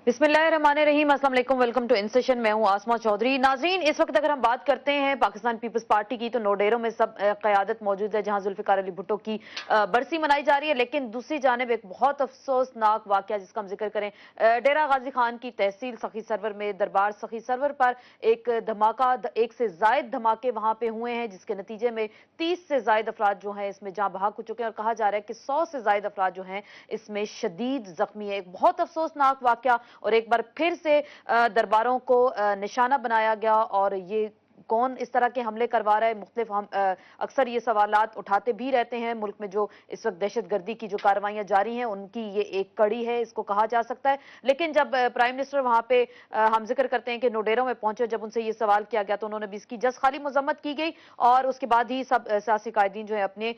बिस्मिल्लाहिर्रहमानिर्रहीम, अस्सलाम वालेकुम, वेलकम टू इन सेशन। मैं हूं आसमा चौधरी। नाजरीन, इस वक्त अगर हम बात करते हैं पाकिस्तान पीपल्स पार्टी की तो नोडेरों में सब क़यादत मौजूद है, जहां जुल्फ़िकार अली भुट्टो की बरसी मनाई जा रही है। लेकिन दूसरी जानिब एक बहुत अफसोसनाक वाक़या जिसका हम जिक्र करें, डेरा गाजी खान की तहसील सखी सरवर में दरबार सखी सरवर पर एक धमाका, एक से जायद धमाके वहां पे हुए हैं, जिसके नतीजे में 30 से जायद अफराद जो हैं इसमें जाँ बहक हो चुके हैं और कहा जा रहा है कि 100 से जायद अफराद जो हैं इसमें शदीद जख्मी है। एक बहुत अफसोसनाक वाक़या और एक बार फिर से दरबारों को निशाना बनाया गया। और ये कौन इस तरह के हमले करवा रहा है, मुख्तलिफ हम अक्सर ये सवालात उठाते भी रहते हैं। मुल्क में जो इस वक्त दहशतगर्दी की जो कार्रवाइयां जारी हैं उनकी ये एक कड़ी है, इसको कहा जा सकता है। लेकिन जब प्राइम मिनिस्टर वहां पे हम जिक्र करते हैं कि नोडेरों में पहुंचे, जब उनसे ये सवाल किया गया तो उन्होंने भी इसकी जस खाली मजम्मत की गई और उसके बाद ही सब सियासी कायदीन जो है अपने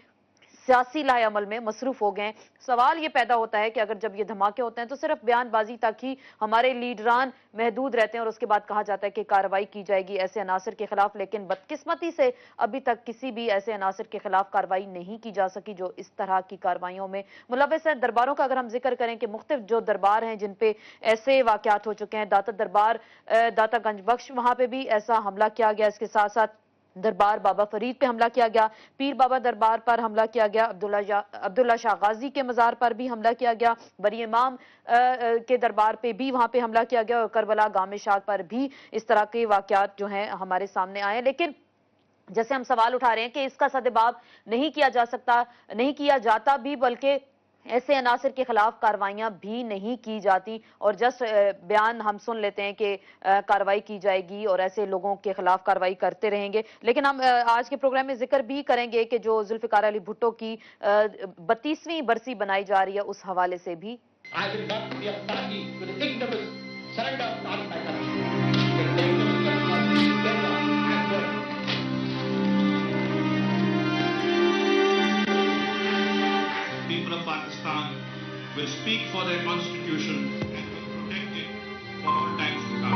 सियासी लाए अमल में मसरूफ हो गए। सवाल ये पैदा होता है कि अगर जब ये धमाके होते हैं तो सिर्फ बयानबाजी तक ही हमारे लीडरान महदूद रहते हैं और उसके बाद कहा जाता है कि कार्रवाई की जाएगी ऐसे अनासर के खिलाफ। लेकिन बदकिस्मती से अभी तक किसी भी ऐसे अनासर के खिलाफ कार्रवाई नहीं की जा सकी जो इस तरह की कार्रवाइयों में मुलव्वस है। दरबारों का अगर हम जिक्र करें कि मुख्तलिफ जो दरबार हैं जिन पे ऐसे वाकयात हो चुके हैं, दाता दरबार दाता गंज बख्श, वहां पे भी ऐसा हमला किया गया। इसके साथ साथ दरबार बाबा फरीद पे हमला किया गया, पीर बाबा दरबार पर हमला किया गया, अब्दुल्ला शाह गाजी के मजार पर भी हमला किया गया, बरी इमाम के दरबार पे भी वहां पे हमला किया गया और करबला गामे शाह पर भी इस तरह के वाकयात जो हैं हमारे सामने आए। लेकिन जैसे हम सवाल उठा रहे हैं कि इसका सद्देबाब नहीं किया जा सकता, नहीं किया जाता भी, बल्कि ऐसे अनासर के खिलाफ कार्रवाइयां भी नहीं की जाती और जस्ट बयान हम सुन लेते हैं कि कार्रवाई की जाएगी और ऐसे लोगों के खिलाफ कार्रवाई करते रहेंगे। लेकिन हम आज के प्रोग्राम में जिक्र भी करेंगे कि जो जुल्फिकार अली भुट्टो की 32वीं बरसी बनाई जा रही है उस हवाले से भी। Pakistan will speak for their constitution and will protect it for all times to come.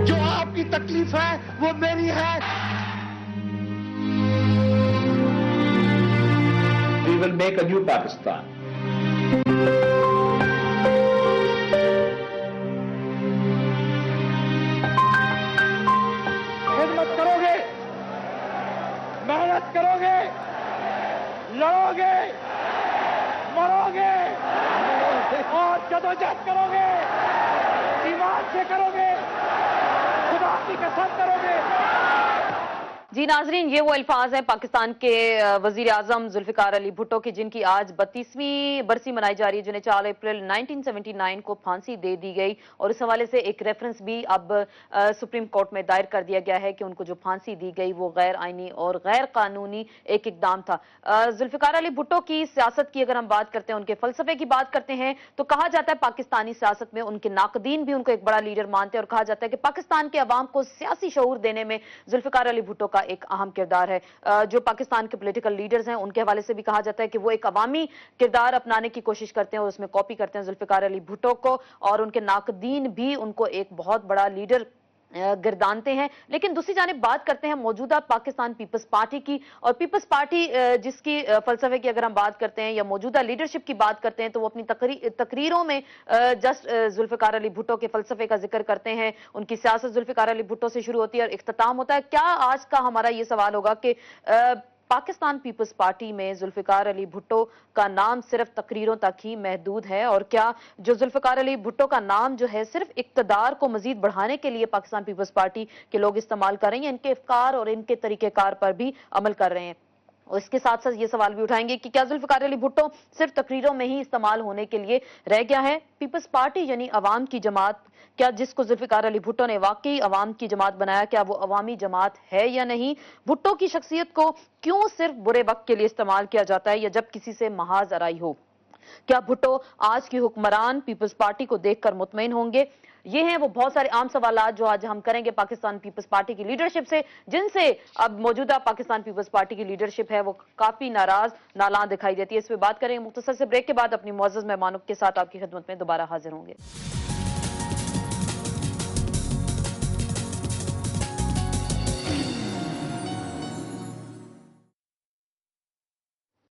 जो आपकी तकलीफ है वो मेरी है। We will make a new Pakistan. खिदमत करोगे, मेहनत करोगे, लड़ोगे, मरोगे और जदोजहद करोगे, ईमान से करोगे, खुदा की कसम करोगे। जी नाजरीन, ये वो अल्फाज हैं पाकिस्तान के वजीर आजम जुल्फिकार अली भुट्टो की, जिनकी आज 32वीं बरसी मनाई जा रही है, जिन्हें 4 अप्रैल 1979 को फांसी दे दी गई। और इस हवाले से एक रेफरेंस भी अब सुप्रीम कोर्ट में दायर कर दिया गया है कि उनको जो फांसी दी गई वो गैर आईनी और गैर कानूनी एक इकदाम था। जुल्फिकार अली भुट्टो की सियासत की अगर हम बात करते हैं, उनके फलसफे की बात करते हैं, तो कहा जाता है पाकिस्तानी सियासत में उनके नाकदीन भी उनको एक बड़ा लीडर मानते हैं और कहा जाता है कि पाकिस्तान के अवाम को सियासी शऊर देने में जुल्फिकार अली भुट्टो का एक अहम किरदार है। जो पाकिस्तान के पॉलिटिकल लीडर्स हैं उनके हवाले से भी कहा जाता है कि वो एक अवामी किरदार अपनाने की कोशिश करते हैं और उसमें कॉपी करते हैं जुल्फिकार अली भुट्टो को, और उनके नाकदीन भी उनको एक बहुत बड़ा लीडर गिरदानते हैं। लेकिन दूसरी जानिब बात करते हैं मौजूदा पाकिस्तान पीपल्स पार्टी की, और पीपल्स पार्टी जिसकी फलसफे की अगर हम बात करते हैं या मौजूदा लीडरशिप की बात करते हैं तो वो अपनी तकरीरों में जस्ट जुल्फिकार अली भुट्टो के फलसफे का जिक्र करते हैं। उनकी सियासत जुल्फिकार अली भुट्टो से शुरू होती है और इख्तिताम होता है। क्या आज का हमारा ये सवाल होगा कि पाकिस्तान पीपल्स पार्टी में जुल्फिकार अली भुट्टो का नाम सिर्फ तकरीरों तक ही महदूद है, और क्या जो जुल्फिकार अली भुट्टो का नाम जो है सिर्फ इक्तदार को मजीद बढ़ाने के लिए पाकिस्तान पीपल्स पार्टी के लोग इस्तेमाल कर रहे हैं, इनके अफकार और इनके तरीकेकार पर भी अमल कर रहे हैं। और इसके साथ साथ ये सवाल भी उठाएंगे कि क्या जुल्फिकार अली भुट्टो सिर्फ तकरीरों में ही इस्तेमाल होने के लिए रह गया है? पीपल्स पार्टी यानी अवाम की जमात, क्या जिसको जुल्फिकार अली भुट्टो ने वाकई अवाम की जमात बनाया, क्या वो अवामी जमात है या नहीं? भुट्टो की शख्सियत को क्यों सिर्फ बुरे वक्त के लिए इस्तेमाल किया जाता है या जब किसी से महाज आराई हो? क्या भुट्टो आज की हुक्मरान पीपल्स पार्टी को देखकर मुतमईन होंगे? ये हैं वो बहुत सारे आम सवालात जो आज हम करेंगे पाकिस्तान पीपल्स पार्टी की लीडरशिप से, जिनसे अब मौजूदा पाकिस्तान पीपल्स पार्टी की लीडरशिप है वो काफी नाराज नालां दिखाई देती है। इस पर बात करेंगे। मुख्तसर से ब्रेक के बाद अपनी मुअज़्ज़ज़ मेहमानों के साथ आपकी खिदमत में दोबारा हाजिर होंगे।